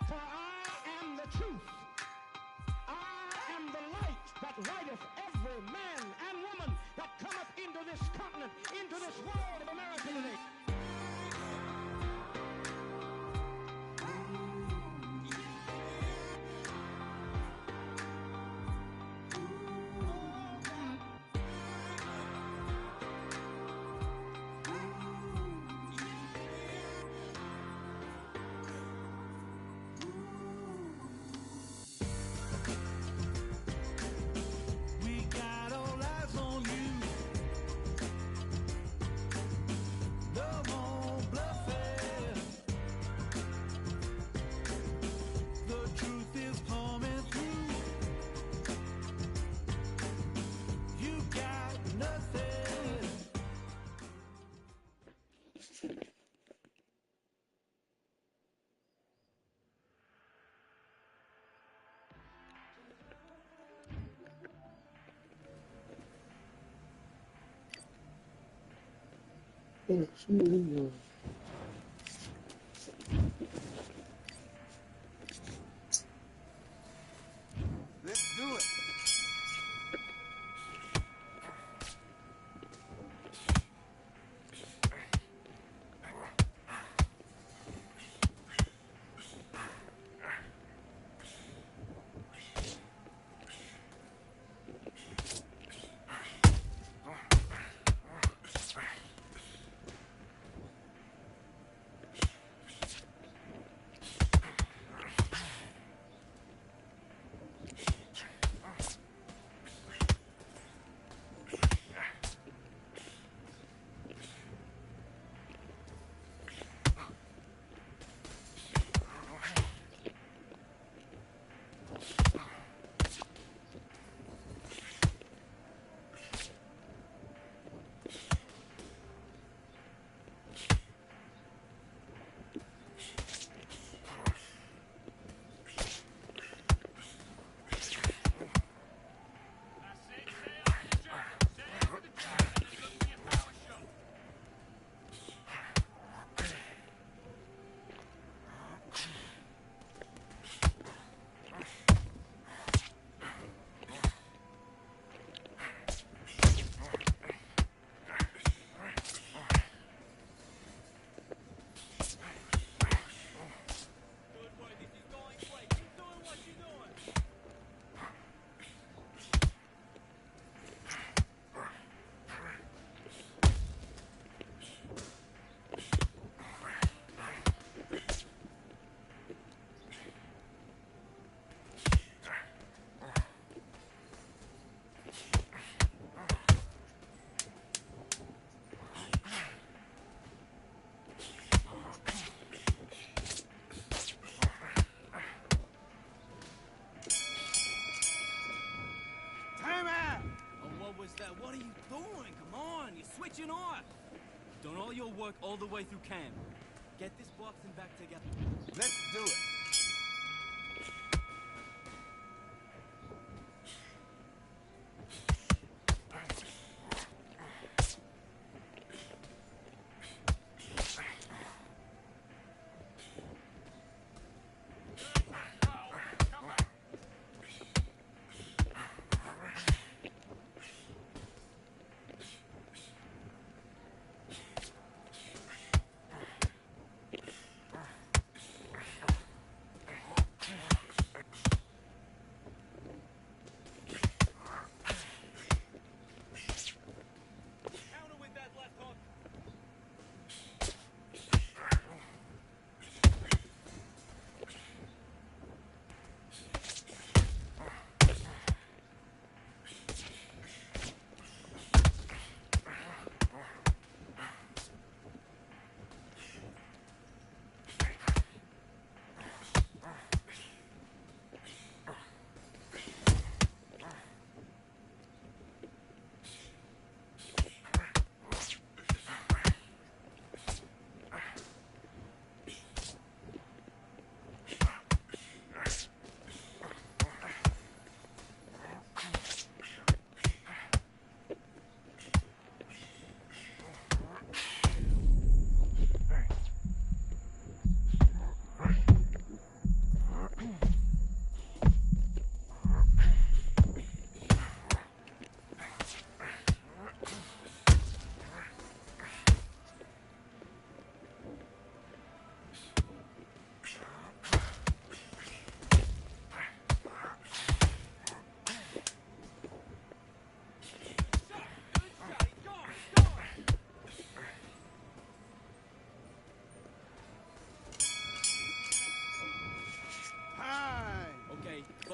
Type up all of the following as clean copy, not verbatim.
For I am the truth. I am the light that lighteth every man and woman that cometh into this continent, into this world of America today. Let's do it. switching off. Done all your work all the way through camp. Get this boxing back together. Let's do it.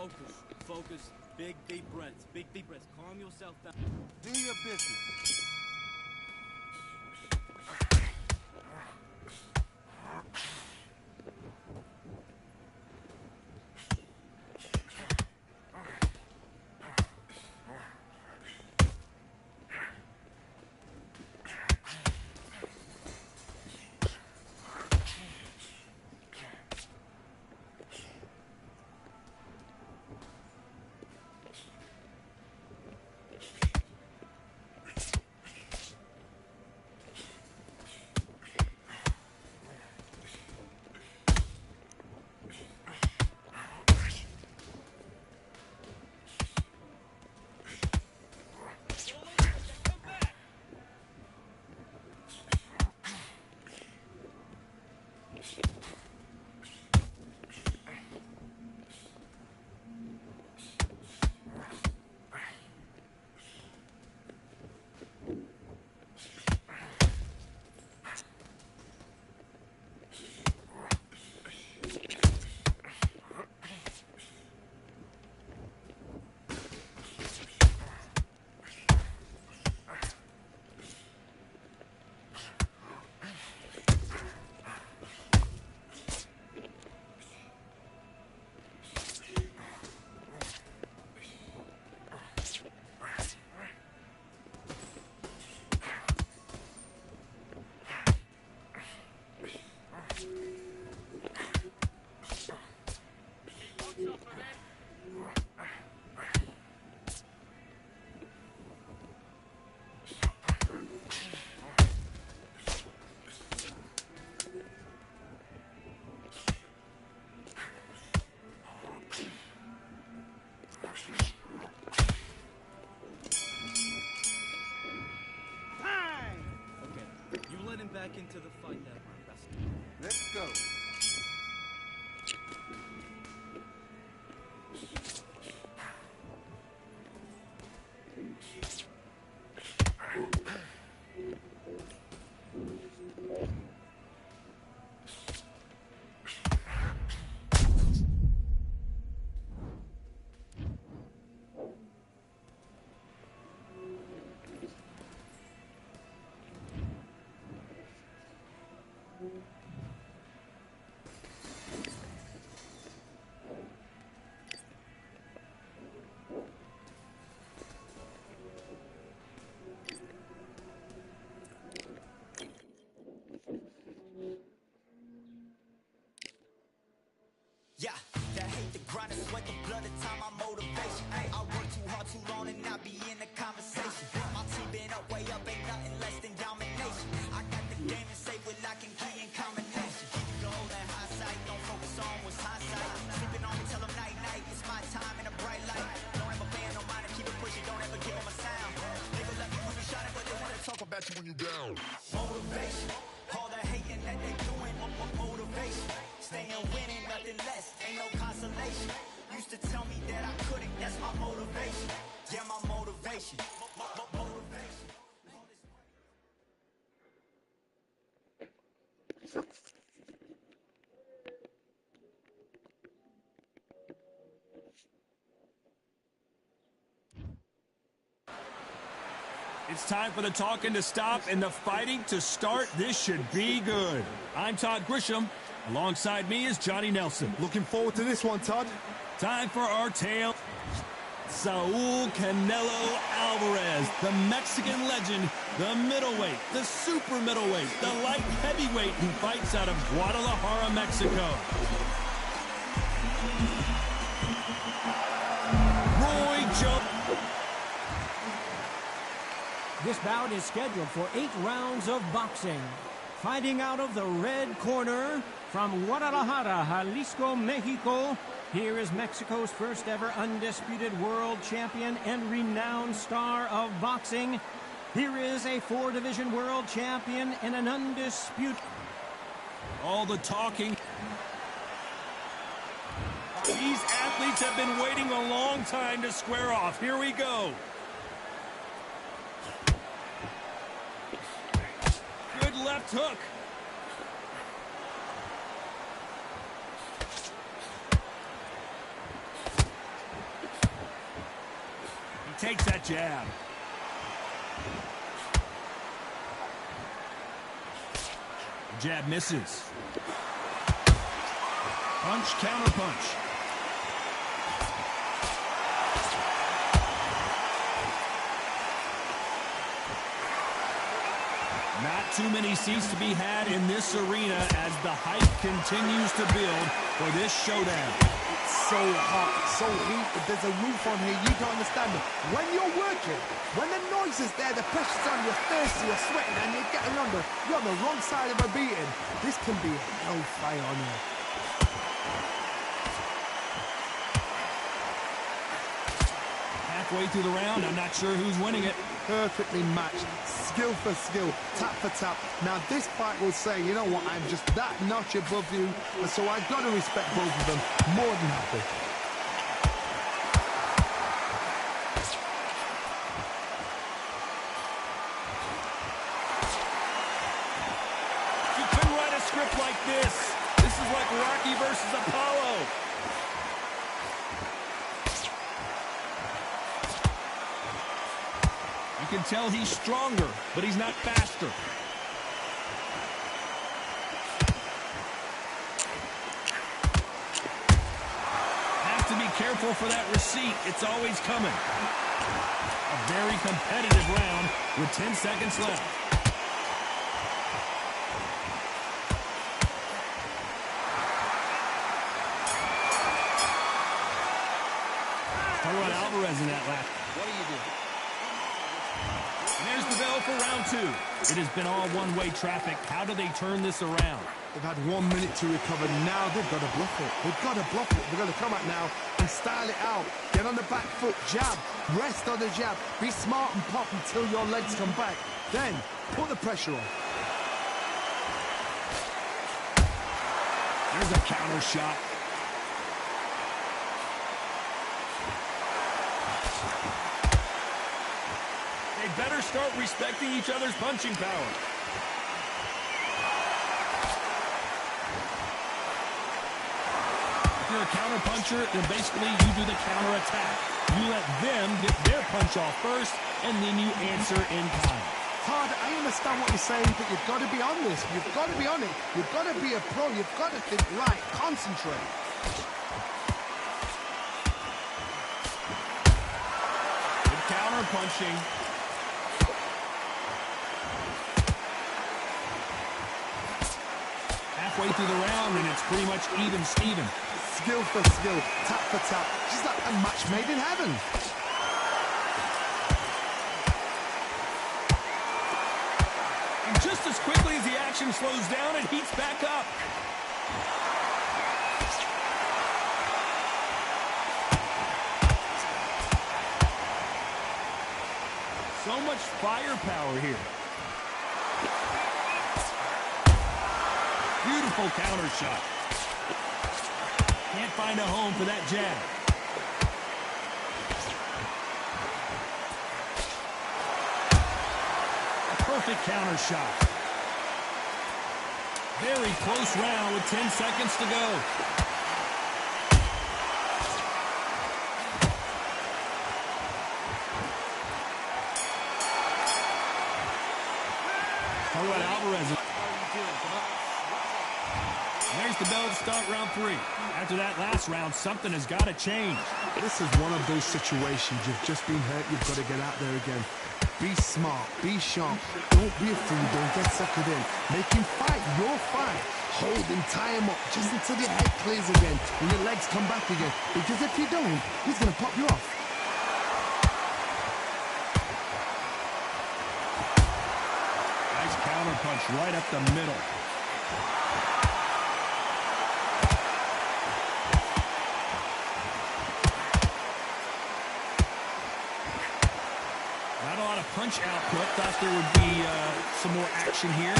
Focus. Focus. Big, deep breaths. Big, deep breaths. Calm yourself down. Do your business. Back into the fight that round. That's Let's go. be in the conversation. My team been up, way up, ain't nothing less than domination. I got the game and say with lock and key in combination. Keep it goal and high sight, don't focus on what's hindsight. Sleeping on me, tell them night night, it's my time in a bright light. Don't ever band, no mind, keep it pushing, don't ever give them a sound. Nigga let me when you shining, but they wanna talk about you when you down. Motivation, all the hating that they doing, motivation. Staying winning, nothing less, ain't no consolation. Used to tell me that I couldn't, that's my motivation. Yeah, my motivation. Motivation. It's time for the talking to stop and the fighting to start. This should be good. I'm Todd Grisham. Alongside me is Johnny Nelson. Looking forward to this one, Todd. Time for our tale. Saul Canelo Alvarez, the Mexican legend, the middleweight, the super middleweight, the light heavyweight who fights out of Guadalajara, Mexico. Roy Jones. This bout is scheduled for 8 rounds of boxing. Fighting out of the red corner from Guadalajara, Jalisco, Mexico, here is Mexico's first ever undisputed world champion and renowned star of boxing. Here is a 4-division world champion and an undisputed... All the talking. These athletes have been waiting a long time to square off. Here we go. Good left hook. He takes that jab. Jab misses. Punch, counter punch. Not too many seats to be had in this arena as the hype continues to build for this showdown. It's so hot, so heat. If there's a roof on here, you don't understand it. When you're working, when the noise is there, the pressure's on, you're thirsty, you're sweating, and you're getting under. You're on the wrong side of a beating. This can be hellfire on here. Halfway through the round, I'm not sure who's winning it. Perfectly matched, skill for skill, tap for tap. Now this fight will say, you know what, I'm just that notch above you, and so I've got to respect both of them more than happy. You couldn't write a script like this. This is like Rocky versus Apollo. You can tell he's stronger, but he's not faster. Have to be careful for that receipt. It's always coming. A very competitive round with 10 seconds left. Talk about Alvarez in that lap. What do you do? And there's the bell for round 2. It has been all one-way traffic. How do they turn this around? They've had 1 minute to recover. Now they've got to bluff it. They've got to bluff it. They've got to come out now and style it out. Get on the back foot, jab, rest on the jab. Be smart and pop until your legs come back. Then put the pressure on. There's a counter shot. They better start respecting each other's punching power. If you're a counter puncher, then basically you do the counter attack. You let them get their punch off first, and then you answer in kind. Todd, I understand what you're saying, but you've got to be on this. You've got to be on it. You've got to be a pro. You've got to think right. Concentrate. Good counter punching. Halfway through the round, and it's pretty much even Steven. Skill for skill, tap for tap. She's like a match made in heaven. Just as quickly as the action slows down, it heats back up. So much firepower here. Beautiful counter shot. Can't find a home for that jab. A perfect counter shot. Very close round with 10 seconds to go. How about Alvarez? There's the bell to start round 3. After that last round, something has got to change. This is one of those situations. You've just been hurt. You've got to get out there again. Be smart. Be sharp. Don't be a fool. Don't get suckered in. Make him fight your fight. Hold him. Tie him up just until your head clears again and your legs come back again. Because if you don't, he's going to pop you off. Nice counter punch right up the middle. Punch output. Thought there would be some more action here.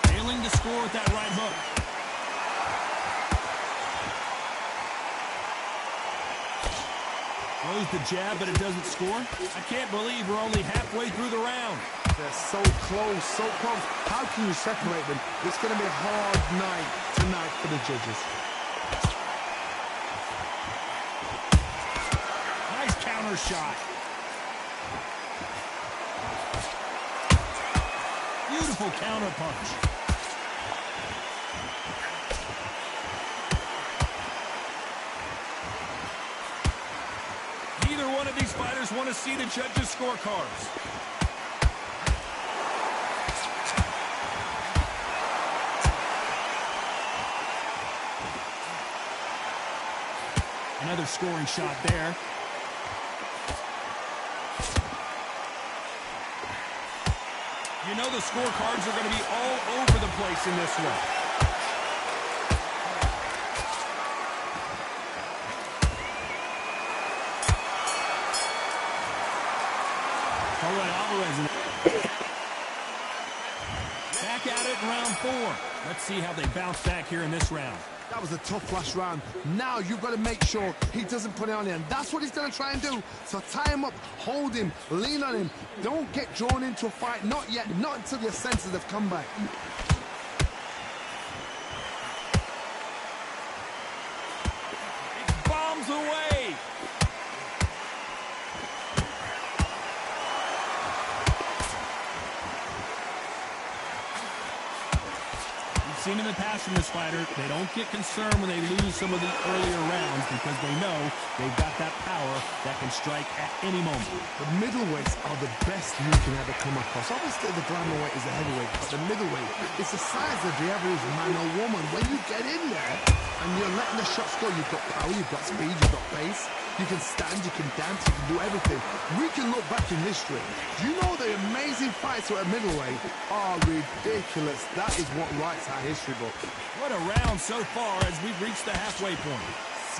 Failing to score with that right hook. Throws the jab, but it doesn't score. I can't believe we're only halfway through the round. They're so close, so close. How can you separate them? It's going to be a hard night tonight for the judges. Nice counter shot. Beautiful counter punch. Neither one of these fighters want to see the judges' scorecards. Another scoring shot there. You know the scorecards are going to be all over the place in this one. All right, Alvarez. Back at it in round 4. Let's see how they bounce back here in this round. That was a tough last round. Now you've got to make sure he doesn't put it on him. That's what he's going to try and do. So tie him up, hold him, lean on him. Don't get drawn into a fight. Not yet. Not until your senses have come back. It bombs away. Seen in the past from this fighter, they don't get concerned when they lose some of the earlier rounds because they know they've got that power that can strike at any moment. The middleweights are the best you can ever come across. Obviously, the glamorweight is the heavyweight, but the middleweight is the size of the average man or woman. When you get in there and you're letting the shots go, you've got power, you've got speed, you've got pace. You can stand, you can dance, you can do everything. We can look back in history. Do you know the amazing fights at middleweight are ridiculous? That is what writes our history book. What a round so far as we've reached the halfway point.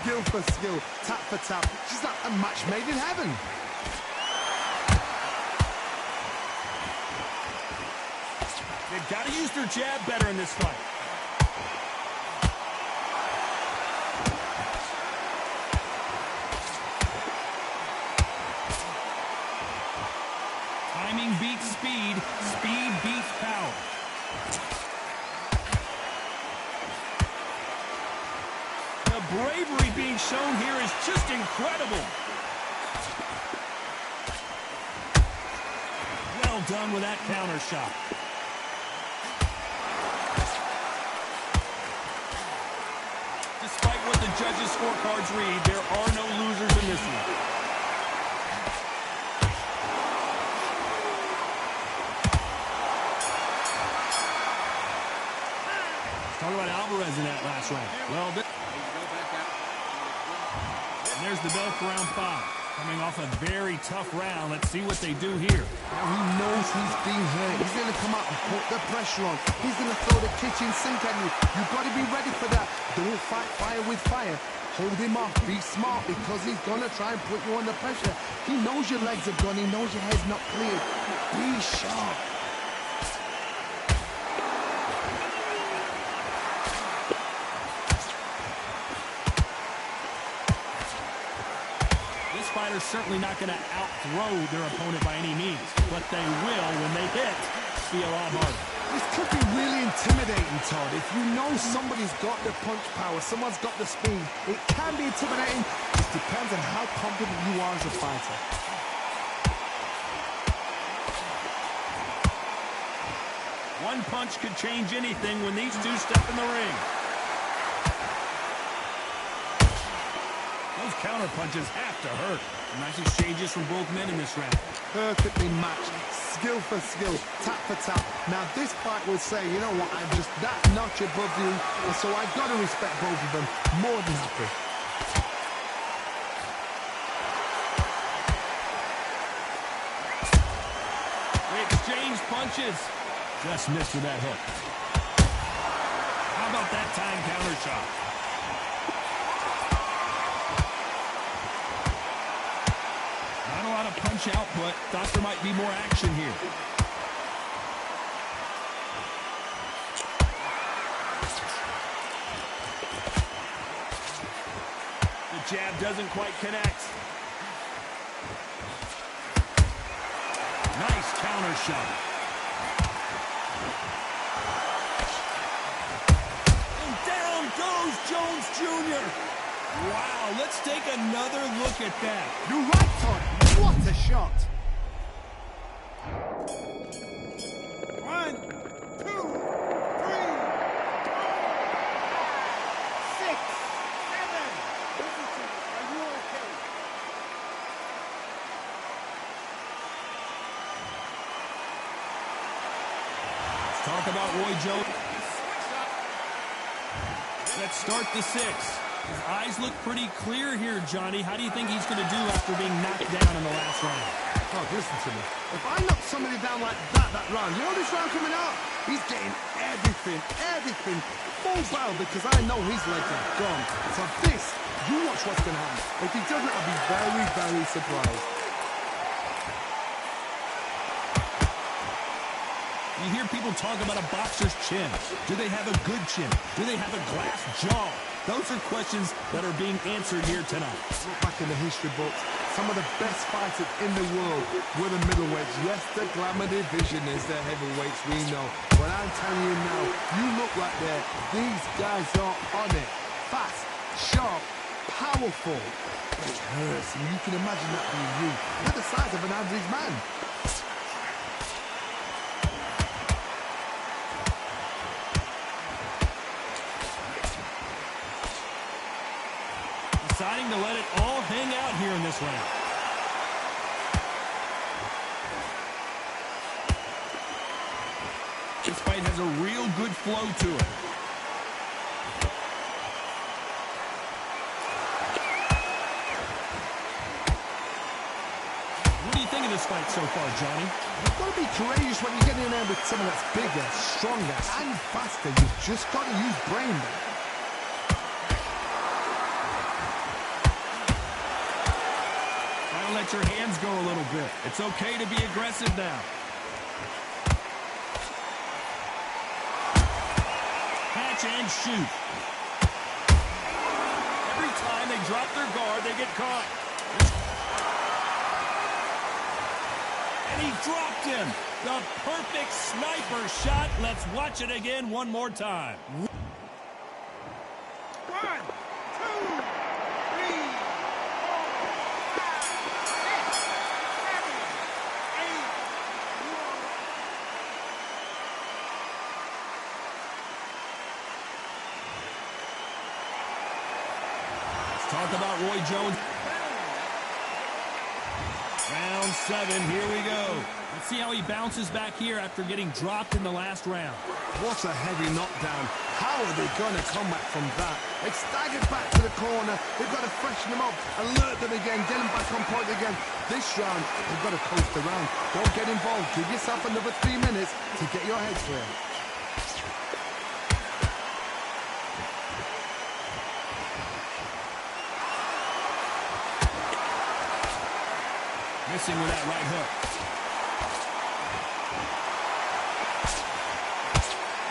Skill for skill, tap for tap. Just like a match made in heaven. They've got to use their jab better in this fight. Timing beats speed, speed beats power. The bravery being shown here is just incredible. Well done with that counter shot. Despite what the judges' scorecards read, there are no losers in this one. Talk about Alvarez in that last round. Well, And there's the bell for round 5. Coming off a very tough round. Let's see what they do here. Now he knows he's being hurt. He's going to come out and put the pressure on. He's going to throw the kitchen sink at you. You've got to be ready for that. Don't fight fire with fire. Hold him off. Be smart because he's going to try and put you under pressure. He knows your legs are gone. He knows your head's not clear. Be sharp. Fighter's certainly not going to out-throw their opponent by any means, but they will, when they hit, be a lot harder. This could be really intimidating, Todd. If you know somebody's got the punch power, someone's got the speed, it can be intimidating. It depends on how confident you are as a fighter. One punch could change anything when these two step in the ring. Those counter punches have to hurt. Nice exchanges from both men in this round. Perfectly matched, skill for skill, tap for tap. Now this fight would say, you know what, I'm just that notch above you, and so I've got to respect both of them. More than happy. They exchange punches. Just missed with that hook. How about that time counter shot? Not a lot of punch output. Thought there might be more action here. The jab doesn't quite connect. Nice counter shot. And down goes Jones Jr. Wow, let's take another look at that. You're right, Todd. What a shot. 1, 2, 3, 4, 6, 7. Are you okay? Let's talk about Roy Jones. Let's start the 6. His eyes look pretty clear here, Johnny. How do you think he's going to do after being knocked down in the last round? Oh, listen to me. If I knock somebody down like that round, you know this round coming out? He's getting everything full barrel because I know his legs are gone. So this, you watch what's going to happen. If he doesn't, I'll be very, very surprised. You hear people talk about a boxer's chin. Do they have a good chin? Do they have a glass jaw? Those are questions that are being answered here tonight. Look back in the history books. Some of the best fighters in the world were the middleweights. Yes, the glamour division is the heavyweights, we know. But I'm telling you now, you look right there. These guys are on it. Fast, sharp, powerful. It hurts, and you can imagine that being you. You're the size of an average man. Deciding to let it all hang out here in this round. This fight has a real good flow to it. What do you think of this fight so far, Johnny? You've got to be courageous when you get in there with someone that's bigger, stronger, and faster. You've just got to use brain there. Let your hands go a little bit. It's okay to be aggressive now. Catch and shoot. Every time they drop their guard, they get caught. And he dropped him. The perfect sniper shot. Let's watch it again one more time. 1, 2, 3, 4, 5, 6, 7, 8. Talk about Roy Jones. Round 7, here we go. Let's see how he bounces back here after getting dropped in the last round. What a heavy knockdown. How are they going to come back from that? They staggered back to the corner. They've got to freshen them up, alert them again, get them back on point again. This round, they've got to coast around. Don't get involved. Give yourself another 3 minutes to get your head clear. Missing with that right hook.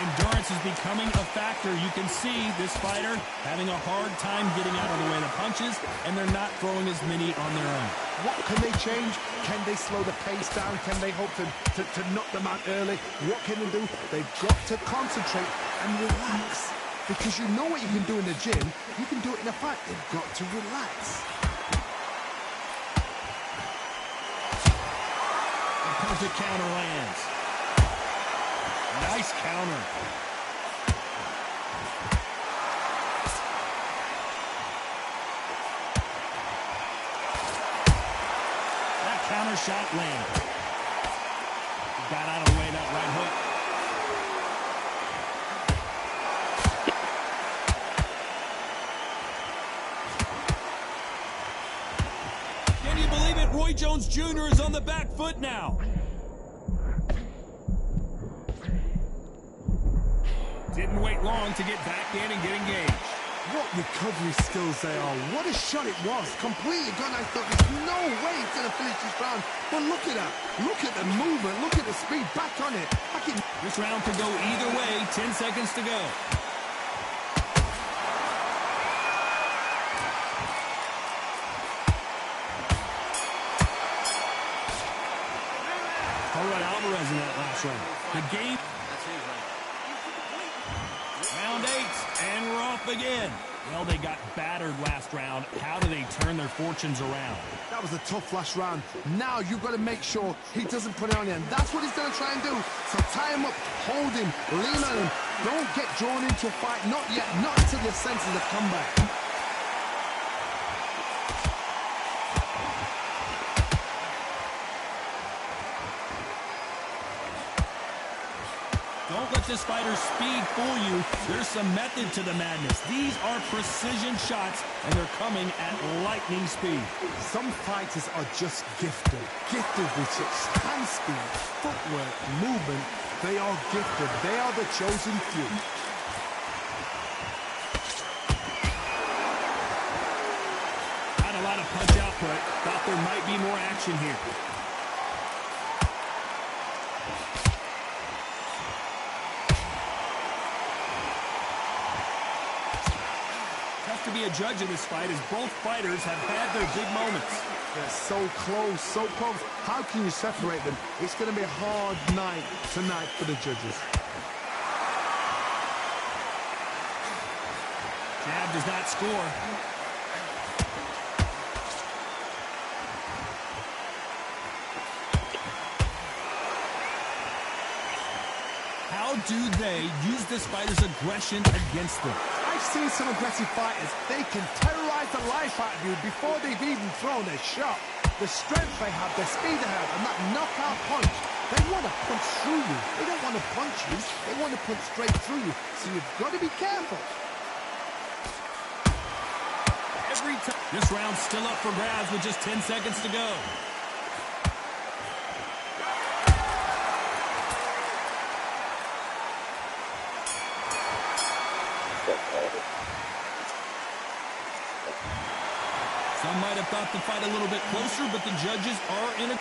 Endurance is becoming a factor. You can see this fighter having a hard time getting out of the way of the punches, and they're not throwing as many on their own. What can they change? Can they slow the pace down? Can they hope to knock them out early? What can they do? They've got to concentrate and relax. Because you know what you can do in the gym, you can do it in a fight. They've got to relax. Perfect counter lands. Nice counter. That counter shot landed. Got out of the way of that right hook. Can you believe it? Roy Jones Jr. is on the back foot now. Didn't wait long to get back in and get engaged. What recovery skills they are. What a shot it was. Completely gone. I thought there's no way he's going to finish this round. But look at that. Look at the movement. Look at the speed. Back on it. Back in. This round could go either way. 10 seconds to go. Talk about Alvarez in that last round. The game. Round 8, and we're off again. Well, they got battered last round. How do they turn their fortunes around? That was a tough last round. Now you've got to make sure he doesn't put it on you. And that's what he's going to try and do. So tie him up, hold him, lean on him. Don't get drawn into a fight. Not yet. Not until your senses have come back. Don't let this fighter's speed fool you. There's some method to the madness. These are precision shots, and they're coming at lightning speed. Some fighters are just gifted. Gifted with such hand speed, footwork, movement. They are gifted. They are the chosen few. Not a lot of punch output. Thought there might be more action here. To be a judge in this fight as both fighters have had their big moments. They're so close, so close. How can you separate them? It's going to be a hard night tonight for the judges. Jab does not score. How do they use this fighter's aggression against them? I've seen some aggressive fighters. They can terrorize the life out of you before they've even thrown a shot. The strength they have, the speed they have, and that knockout punch, they want to punch through you. They don't want to punch you. They want to punch straight through you. So you've got to be careful. Every time. This round's still up for grabs with just 10 seconds to go. Some might have thought the fight a little bit closer, but the judges are in a...